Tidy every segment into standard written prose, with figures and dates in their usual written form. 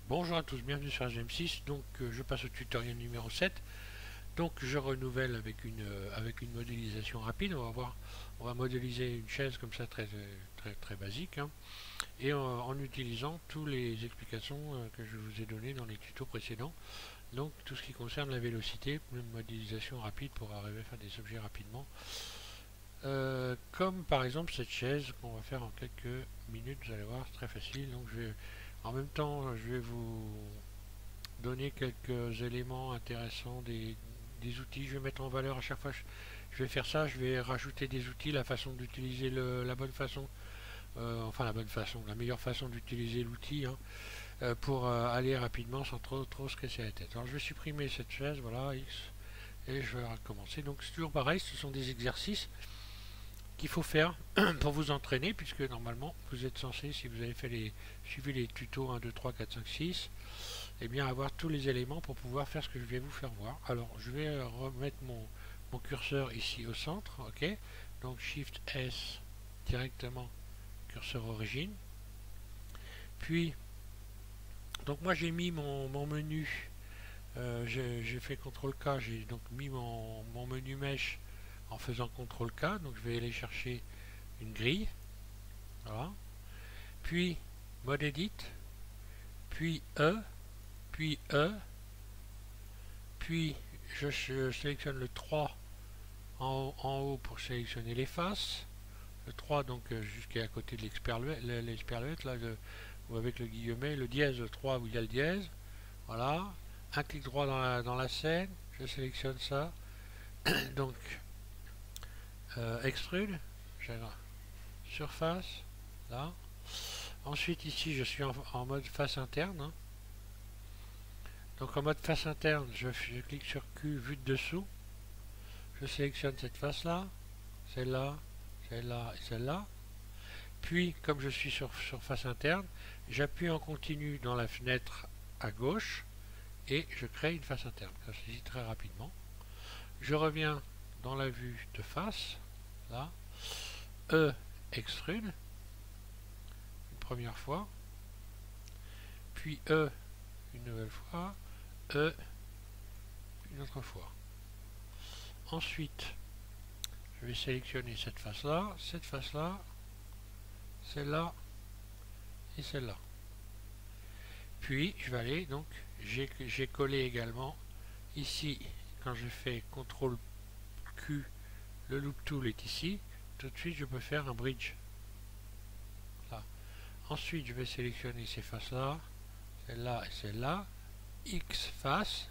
Bonjour à tous, bienvenue sur SGM6. Donc je passe au tutoriel numéro 7. Donc je renouvelle avec une modélisation rapide. On va modéliser une chaise comme ça très basique, hein, et en utilisant toutes les explications que je vous ai données dans les tutos précédents. Donc tout ce qui concerne la vélocité, une modélisation rapide pour arriver à faire des objets rapidement. Comme par exemple cette chaise qu'on va faire en quelques minutes, vous allez voir, c'est très facile. Donc en même temps, je vais vous donner quelques éléments intéressants des outils. Je vais mettre en valeur à chaque fois. Je vais faire ça. Je vais rajouter des outils, la façon d'utiliser la bonne façon, enfin la bonne façon, la meilleure façon d'utiliser l'outil, hein, pour aller rapidement sans trop se casser la tête. Alors je vais supprimer cette chaise, voilà, X, et je vais recommencer. Donc c'est toujours pareil, ce sont des exercices qu'il faut faire pour vous entraîner, puisque normalement vous êtes censé, si vous avez suivi les tutos 1, 2, 3, 4, 5, 6, et bien avoir tous les éléments pour pouvoir faire ce que je vais vous faire voir. Alors je vais remettre mon curseur ici au centre, ok. Donc Shift S directement curseur origine. Puis donc moi j'ai mis mon menu, j'ai fait CTRL K, j'ai donc mis mon menu mèche en faisant CTRL K. Donc je vais aller chercher une grille, voilà. Puis mode edit, puis puis puis je sélectionne le 3 en haut pour sélectionner les faces. Le 3 donc jusqu'à côté de l'esperluette là, ou avec le guillemet, le dièse, le 3 où il y a le dièse. Voilà. Un clic droit dans la scène, je sélectionne ça. Donc extrude, surface, là. Ensuite ici je suis en mode face interne, hein. Donc en mode face interne, je clique sur Q, vue de dessous. Je sélectionne cette face là, celle-là, celle-là et celle-là. Puis, comme je suis sur face interne, j'appuie en continu dans la fenêtre à gauche et je crée une face interne. Ça se dit très rapidement. Je reviens dans la vue de face, là, extrude, une première fois, puis une nouvelle fois, une autre fois. Ensuite, je vais sélectionner cette face-là, celle-là et celle-là. Puis, je vais aller, donc, j'ai collé également ici, quand je fais CTRL Q, le loop tool est ici. Tout de suite, je peux faire un bridge. Là. Ensuite, je vais sélectionner ces faces-là, celle-là et celle-là. X face.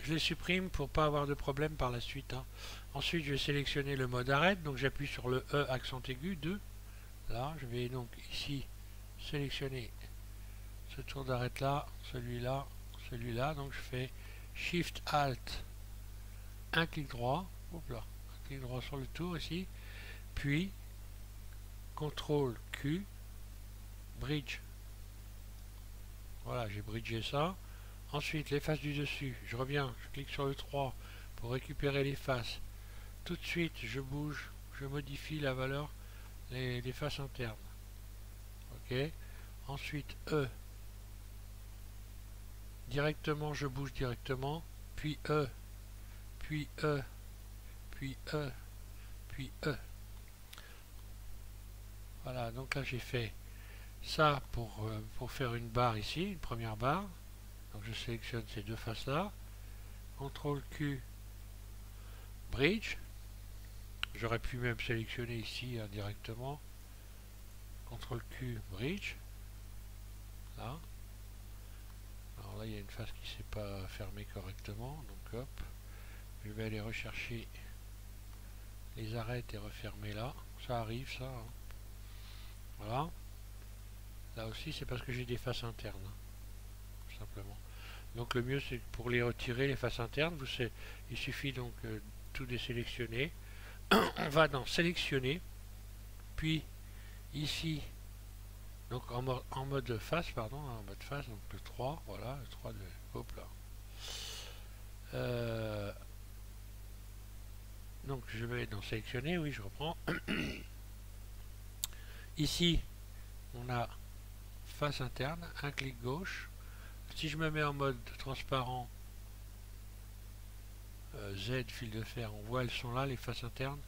Je les supprime pour pas avoir de problème par la suite, hein. Ensuite, je vais sélectionner le mode arrête. Donc, j'appuie sur le E accent aigu 2. Là, je vais donc ici sélectionner ce tour d'arrêt là, celui-là, celui-là. Donc, je fais Shift Alt, un clic droit. Hop là, un clic droit sur le tour ici. Puis, CTRL Q, bridge. Voilà, j'ai bridgé ça. Ensuite, les faces du dessus, je reviens, je clique sur le 3 pour récupérer les faces. Tout de suite, je bouge, je modifie la valeur, les faces internes. Ok. Ensuite, E. Directement, je bouge directement. Puis E. Puis E. Puis E. Puis E. Voilà, donc là j'ai fait ça pour faire une barre ici, une première barre. Donc je sélectionne ces deux faces-là. CTRL Q, bridge. J'aurais pu même sélectionner ici directement. CTRL Q, bridge. Là. Alors là, il y a une face qui ne s'est pas fermée correctement. Donc hop. Je vais aller rechercher les arêtes et refermer là. Ça arrive, ça, hein. Voilà. Là aussi, c'est parce que j'ai des faces internes, hein, tout simplement. Donc le mieux, c'est pour les retirer, les faces internes. Il suffit donc tout désélectionner. On va dans sélectionner. Puis ici, donc en mode face, pardon, en mode face, donc le 3, voilà, le 3 de... Hop là. Donc je vais dans sélectionner, oui, je reprends. Ici, on a face interne, un clic gauche. Si je me mets en mode transparent, Z, fil de fer, on voit elles sont là, les faces internes.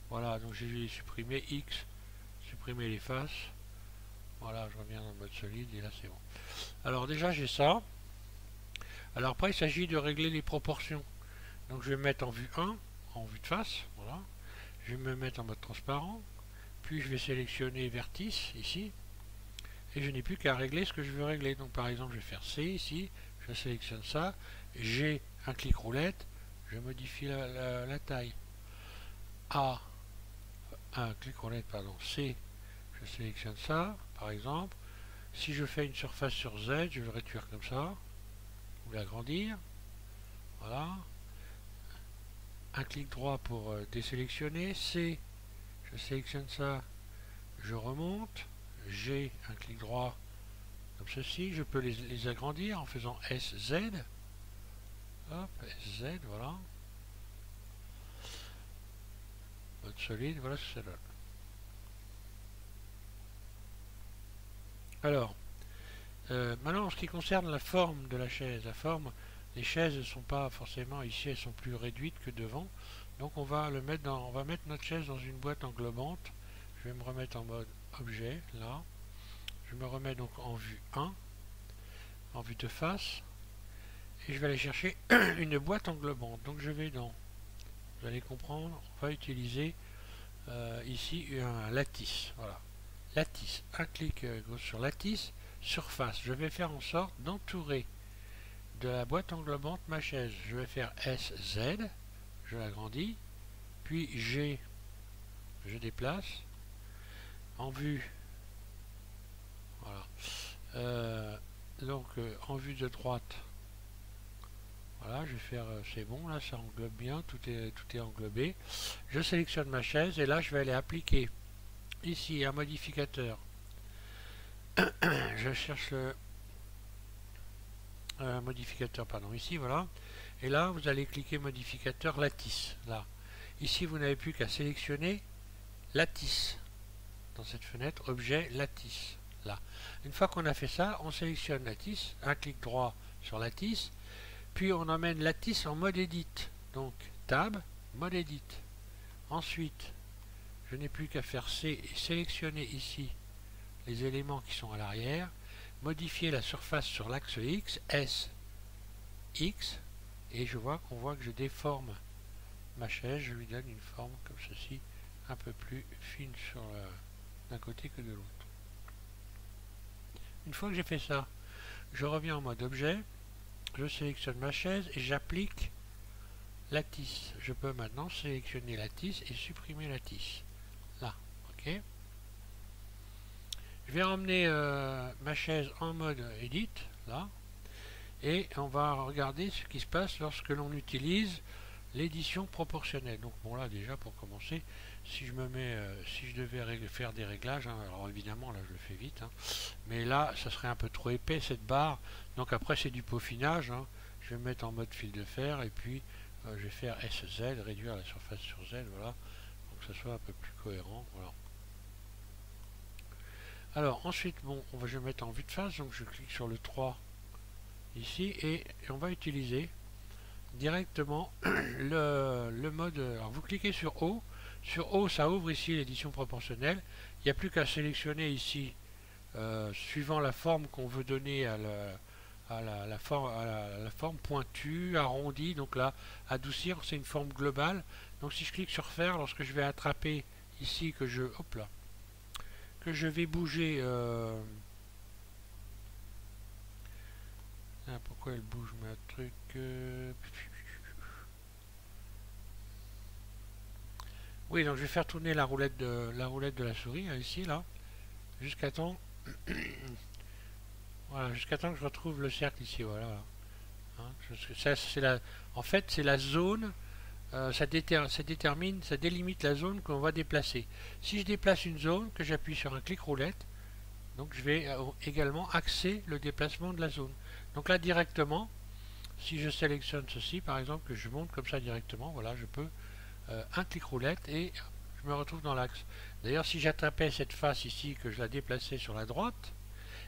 Voilà, donc j'ai supprimé X, supprimer les faces. Voilà, je reviens en mode solide et là c'est bon. Alors déjà j'ai ça. Alors après il s'agit de régler les proportions. Donc je vais me mettre en vue 1, en vue de face, voilà. Je vais me mettre en mode transparent. Puis je vais sélectionner vertice ici. Et je n'ai plus qu'à régler ce que je veux régler. Donc par exemple je vais faire C ici, je sélectionne ça. G, un clic roulette, je modifie la taille. A, un clic roulette, pardon, C, je sélectionne ça, par exemple. Si je fais une surface sur Z, je vais réduire comme ça, ou l'agrandir. Voilà. Un clic droit pour désélectionner. C, je sélectionne ça, je remonte. G, un clic droit, comme ceci. Je peux les agrandir en faisant SZ. Hop, SZ, voilà. Mode solide, voilà ce que ça donne. Alors, maintenant en ce qui concerne la forme de la chaise, les chaises ne sont pas forcément ici, elles sont plus réduites que devant. Donc on va on va mettre notre chaise dans une boîte englobante. Je vais me remettre en mode objet, là. Je me remets donc en vue 1, en vue de face. Et je vais aller chercher une boîte englobante. Donc je vais dans, vous allez comprendre, on va utiliser ici un lattice. Voilà. Lattice, un clic gauche sur lattice, surface. Je vais faire en sorte d'entourer de la boîte englobante ma chaise. Je vais faire SZ, je l'agrandis, puis G, je déplace, en vue, voilà. Donc en vue de droite, voilà, je vais faire, c'est bon, là ça englobe bien, tout est englobé. Je sélectionne ma chaise et là je vais aller appliquer ici un modificateur. Je cherche le modificateur, pardon, ici, voilà. Et là, vous allez cliquer modificateur lattice, là. Ici, vous n'avez plus qu'à sélectionner lattice. Dans cette fenêtre, objet lattice, là. Une fois qu'on a fait ça, on sélectionne lattice, un clic droit sur lattice, puis on emmène lattice en mode edit. Donc, tab, mode edit. Ensuite, je n'ai plus qu'à faire C et sélectionner ici les éléments qui sont à l'arrière, modifier la surface sur l'axe X, S, X, et je vois que je déforme ma chaise, je lui donne une forme comme ceci, un peu plus fine d'un côté que de l'autre. Une fois que j'ai fait ça, je reviens en mode objet, je sélectionne ma chaise et j'applique lattice. Je peux maintenant sélectionner lattice et supprimer lattice. Là, ok. Je vais ramener ma chaise en mode edit, là, et on va regarder ce qui se passe lorsque l'on utilise l'édition proportionnelle. Donc bon, là déjà pour commencer, si je devais faire des réglages, hein, alors évidemment là je le fais vite, hein, mais là ça serait un peu trop épais cette barre, donc après c'est du peaufinage, hein. Je vais me mettre en mode fil de fer et puis je vais faire SZ, réduire la surface sur Z, voilà, pour que ça soit un peu plus cohérent, voilà. Alors ensuite, bon, je vais mettre en vue de face, donc je clique sur le 3 ici et on va utiliser directement le mode. Alors vous cliquez sur O. Sur O, ça ouvre ici l'édition proportionnelle. Il n'y a plus qu'à sélectionner ici, suivant la forme qu'on veut donner à la forme pointue, arrondie. Donc là, adoucir, c'est une forme globale. Donc si je clique sur faire, lorsque je vais attraper ici, que je vais bouger. Ah, pourquoi elle bouge ma truc Oui, donc je vais faire tourner la roulette de la souris, hein, ici, là, jusqu'à temps. Voilà, jusqu'à temps que je retrouve le cercle ici, voilà. Hein, ça, en fait, c'est la zone. Ça délimite la zone qu'on va déplacer. Si je déplace une zone, que j'appuie sur un clic roulette, donc je vais également axer le déplacement de la zone. Donc là directement, si je sélectionne ceci, par exemple, que je monte comme ça directement, voilà, je peux un clic roulette et je me retrouve dans l'axe. D'ailleurs, si j'attrapais cette face ici, que je la déplaçais sur la droite,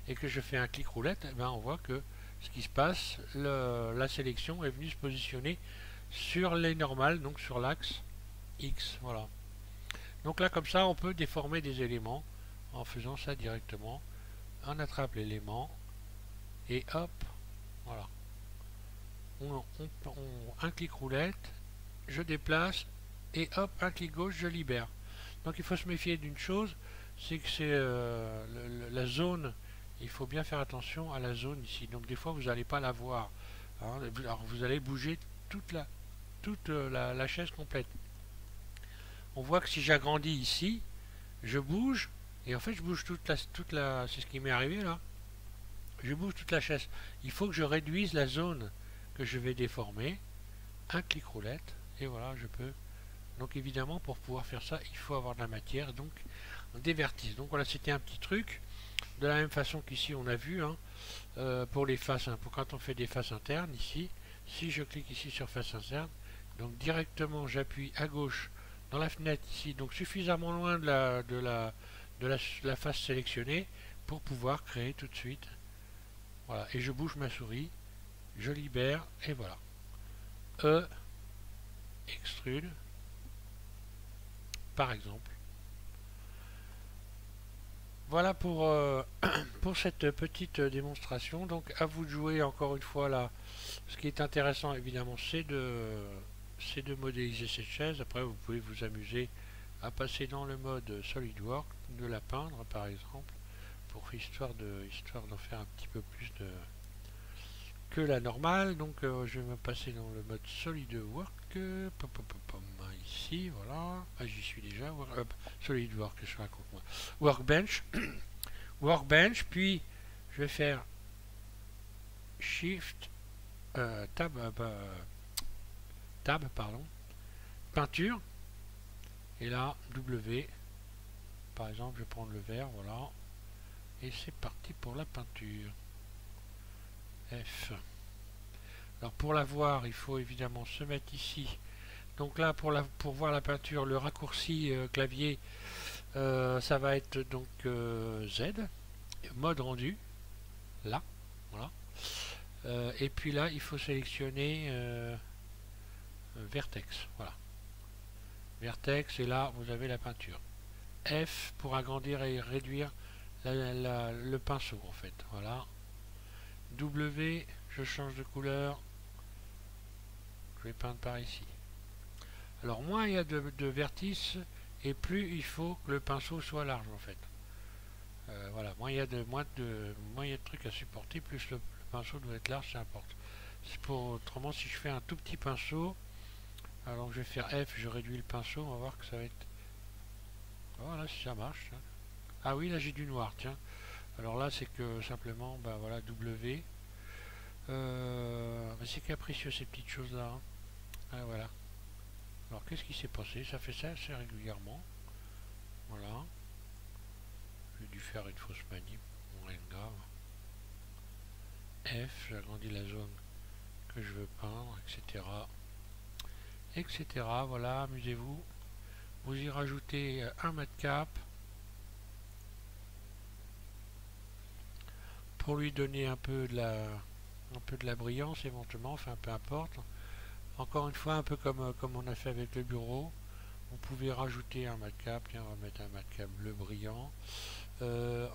et que je fais un clic roulette, eh ben on voit que ce qui se passe, la sélection est venue se positionner sur les normales, donc sur l'axe X. Voilà. Donc là, comme ça, on peut déformer des éléments en faisant ça directement. On attrape l'élément et hop, voilà. Un clic roulette, je déplace et hop, un clic gauche, je libère. Donc il faut se méfier d'une chose, c'est que c'est la zone, il faut bien faire attention à la zone ici. Donc des fois vous n'allez pas la voir. Hein. Alors vous allez bouger toute la chaise complète. On voit que si j'agrandis ici, je bouge, et en fait je bouge toute la c'est ce qui m'est arrivé là. Je bouge toute la chaise. Il faut que je réduise la zone que je vais déformer. Un clic roulette, et voilà, je peux. Donc évidemment, pour pouvoir faire ça, il faut avoir de la matière, donc des vertices. Donc voilà, c'était un petit truc. De la même façon qu'ici, on a vu, hein, pour les faces, hein, pour quand on fait des faces internes, ici, si je clique ici sur face interne, donc directement j'appuie à gauche dans la fenêtre ici, donc suffisamment loin de la face sélectionnée pour pouvoir créer tout de suite. Voilà, et je bouge ma souris, je libère, et voilà. Extrude, par exemple. Voilà pour cette petite démonstration. Donc à vous de jouer encore une fois là. Ce qui est intéressant évidemment c'est de modéliser cette chaise. Après vous pouvez vous amuser à passer dans le mode SolidWorks, de la peindre par exemple, pour histoire d'en faire un petit peu plus que la normale. Donc je vais me passer dans le mode SolidWorks. Ici, voilà. Ah, j'y suis déjà. SolidWorks, je raconte moi. Workbench. Workbench, puis je vais faire Shift, Tab, pardon, peinture, et là, W, par exemple, je vais prendre le vert, voilà, et c'est parti pour la peinture. F. Alors pour la voir, il faut évidemment se mettre ici. Donc là, pour voir la peinture, le raccourci clavier, ça va être donc Z, mode rendu, là, voilà. Et puis là, il faut sélectionner Vertex, voilà. Vertex, et là, vous avez la peinture. F pour agrandir et réduire le pinceau, en fait, voilà. W, je change de couleur, je vais peindre par ici. Alors, moins il y a de vertices, et plus il faut que le pinceau soit large, en fait. Voilà, moins il y a de trucs à supporter, plus le pinceau doit être large, ça importe. Autrement, si je fais un tout petit pinceau, alors je vais faire F, je réduis le pinceau, on va voir que ça va être... Voilà, si ça marche. Hein. Ah oui, là j'ai du noir, tiens. Alors là, c'est que simplement, ben voilà, W. C'est capricieux ces petites choses-là. Hein. Ah, voilà. Alors qu'est-ce qui s'est passé? Ça fait ça assez régulièrement. Voilà. J'ai dû faire une fausse manip, bon, rien de grave. F, j'agrandis la zone que je veux peindre, etc. Etc. Voilà, amusez-vous. Vous y rajoutez un matcap pour lui donner un peu de la brillance éventuellement, enfin peu importe. Encore une fois, un peu comme on a fait avec le bureau, vous pouvez rajouter un matcap. Tiens, on va mettre un matcap bleu brillant.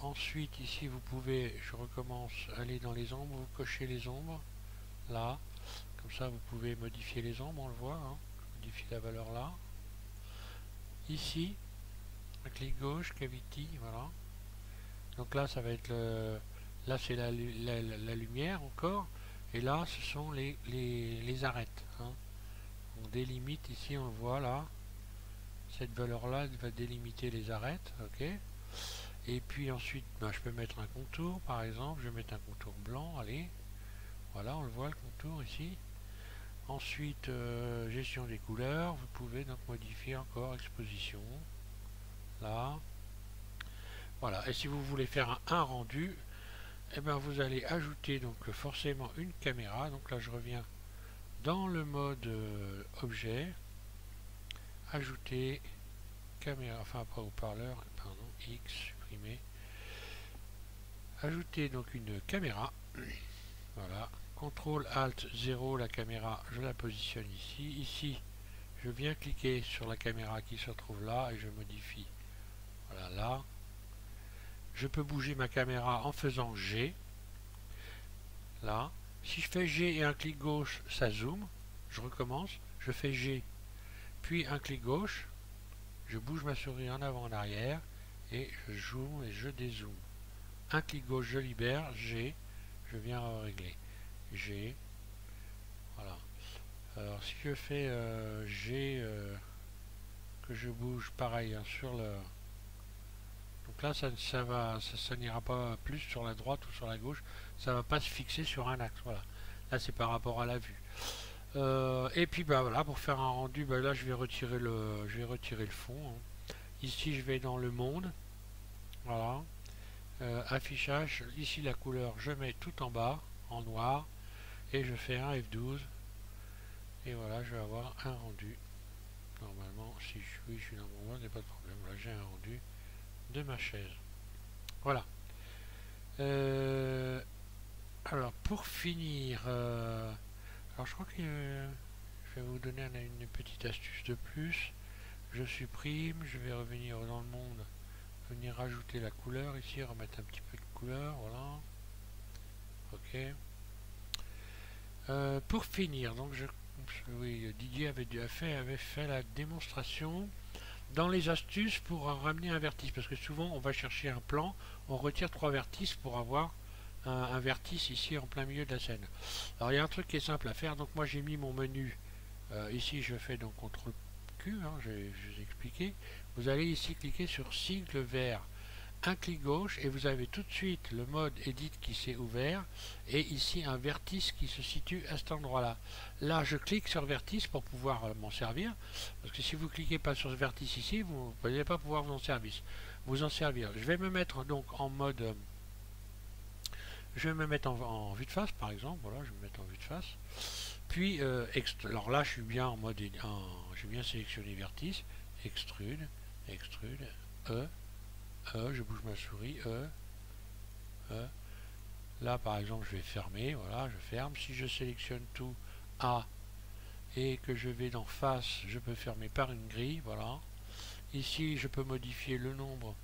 Ensuite, ici, vous pouvez, je recommence, aller dans les ombres, vous cochez les ombres, là. Comme ça, vous pouvez modifier les ombres, on le voit, hein. Modifier la valeur là. Ici, un clic gauche, cavity, voilà. Donc là, ça va être là, c'est la lumière encore. Et là, ce sont les arêtes. Hein. On délimite ici, on le voit là. Cette valeur-là va délimiter les arêtes. Ok. Et puis ensuite, ben, je peux mettre un contour, par exemple. Je vais mettre un contour blanc. Allez. Voilà, on le voit le contour ici. Ensuite, gestion des couleurs. Vous pouvez donc modifier encore exposition. Là. Voilà. Et si vous voulez faire un rendu, eh ben vous allez ajouter donc forcément une caméra. Donc là, je reviens dans le mode objet, ajouter caméra, enfin pas haut-parleur, pardon, X, supprimer, ajouter donc une caméra. Voilà, CTRL ALT 0, la caméra, je la positionne ici. Ici, je viens cliquer sur la caméra qui se trouve là et je modifie. Voilà, là. Je peux bouger ma caméra en faisant G. Là. Si je fais G et un clic gauche, ça zoome. Je recommence. Je fais G, puis un clic gauche. Je bouge ma souris en avant, en arrière. Et je zoome et je dézoome. Un clic gauche, je libère. G. Je viens régler. G. Voilà. Alors si je fais G, que je bouge pareil hein, sur le... Donc là ça n'ira pas plus sur la droite ou sur la gauche, ça va pas se fixer sur un axe. Voilà. Là c'est par rapport à la vue. Et puis bah voilà, pour faire un rendu, bah, là je vais retirer le fond. Hein. Ici je vais dans le monde. Voilà. Affichage, ici la couleur je mets tout en bas, en noir, et je fais un F12. Et voilà, je vais avoir un rendu. Normalement, si je suis dans mon mode, il n'y a pas de problème. Là, j'ai un rendu de ma chaise. Voilà. Alors, pour finir, alors je crois que je vais vous donner une petite astuce de plus. Je supprime, je vais revenir dans le monde, venir rajouter la couleur ici, remettre un petit peu de couleur, voilà. Ok. Pour finir, donc oui, Didier avait fait la démonstration dans les astuces pour ramener un vertice, parce que souvent on va chercher un plan, on retire 3 vertices pour avoir un vertice ici en plein milieu de la scène. Alors il y a un truc qui est simple à faire, donc moi j'ai mis mon menu, ici je fais donc CTRL Q, hein, je vous ai expliqué, vous allez ici cliquer sur sigle vert, un clic gauche et vous avez tout de suite le mode Edit qui s'est ouvert et ici un vertice qui se situe à cet endroit là. Là je clique sur vertice pour pouvoir m'en servir, parce que si vous cliquez pas sur ce vertice ici, vous n'allez pas pouvoir vous en servir. Je vais me mettre donc en mode, je vais me mettre en vue de face par exemple, voilà, je vais me mettre en vue de face. Puis alors là je suis bien en mode, j'ai bien sélectionné vertice, extrude, je bouge ma souris, là par exemple je vais fermer, voilà, je ferme. Si je sélectionne tout A et que je vais dans face, je peux fermer par une grille, voilà. Ici je peux modifier le nombre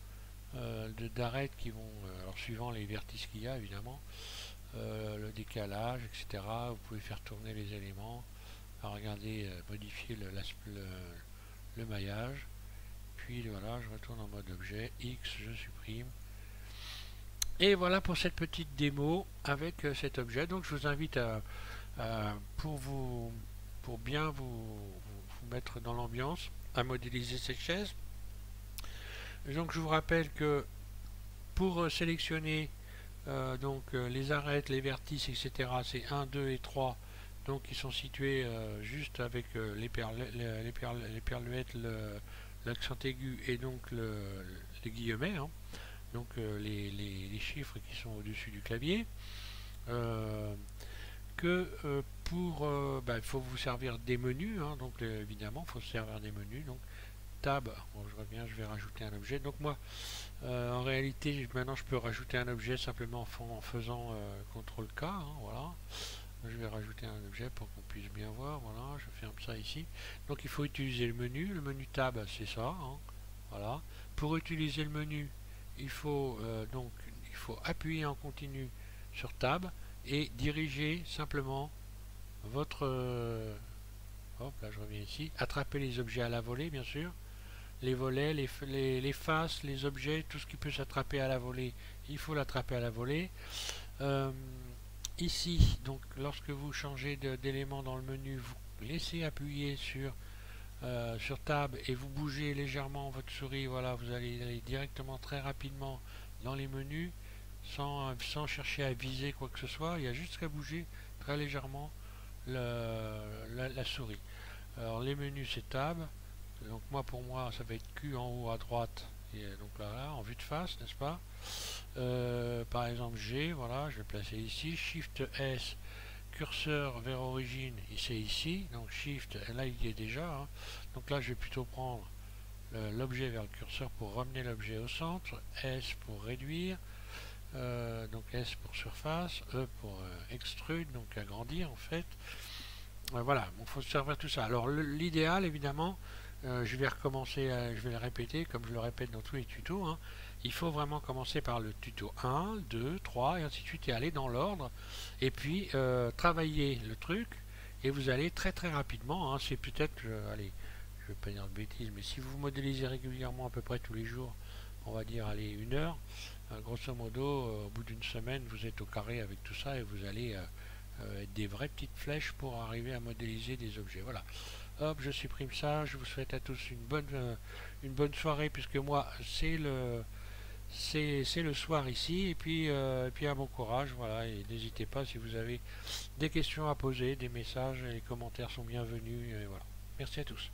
d'arêtes qui vont, alors suivant les vertices qu'il y a évidemment, le décalage, etc. Vous pouvez faire tourner les éléments, regardez, modifier le maillage. Puis voilà, je retourne en mode objet, X, je supprime. Et voilà pour cette petite démo avec cet objet. Donc je vous invite pour bien vous mettre dans l'ambiance, à modéliser cette chaise. Donc je vous rappelle que pour sélectionner les arêtes, les vertices, etc., c'est 1, 2 et 3. Donc ils sont situés juste avec les perluettes, l'accent aigu et donc les guillemets, hein. Donc les chiffres qui sont au-dessus du clavier. Il faut vous servir des menus, hein, donc évidemment il faut se servir des menus. Donc tab, bon, je reviens, je vais rajouter un objet. Donc moi en réalité maintenant je peux rajouter un objet simplement en faisant CTRL K, hein, voilà. Je vais rajouter un objet pour qu'on puisse bien voir, voilà, je ferme ça ici. Donc il faut utiliser le menu tab c'est ça, hein, voilà. Pour utiliser le menu, il faut appuyer en continu sur tab et diriger simplement votre hop là je reviens ici, attraper les objets à la volée bien sûr, les volets, les faces, les objets, tout ce qui peut s'attraper à la volée, il faut l'attraper à la volée. Ici, donc lorsque vous changez d'élément dans le menu, vous laissez appuyer sur tab et vous bougez légèrement votre souris, voilà, vous allez aller directement très rapidement dans les menus sans chercher à viser quoi que ce soit, il y a juste qu'à bouger très légèrement la souris. Alors les menus c'est tab, donc pour moi ça va être Q en haut à droite, et donc là en vue de face, n'est-ce pas. Par exemple G, voilà, je vais placer ici, Shift S, curseur vers origine, c'est ici, donc Shift, là il y est déjà, hein. Donc là je vais plutôt prendre l'objet vers le curseur pour ramener l'objet au centre, S pour réduire, Donc S pour surface, E pour extrude, donc agrandir en fait. Voilà, il faut servir tout ça. Alors l'idéal évidemment, je vais recommencer, je vais le répéter comme je le répète dans tous les tutos, hein. Il faut vraiment commencer par le tuto 1, 2, 3 et ainsi de suite et aller dans l'ordre. Et puis travailler le truc et vous allez très très rapidement, hein. C'est peut-être, allez, je ne vais pas dire de bêtises, mais si vous modélisez régulièrement à peu près tous les jours, on va dire allez 1 heure, grosso modo, au bout d'une semaine, vous êtes au carré avec tout ça et vous allez être des vraies petites flèches pour arriver à modéliser des objets. Voilà. Hop, je supprime ça. Je vous souhaite à tous une bonne soirée puisque moi c'est le soir ici et puis un bon courage. Voilà, et n'hésitez pas si vous avez des questions à poser, des messages, les commentaires sont bienvenus. Et voilà. Merci à tous.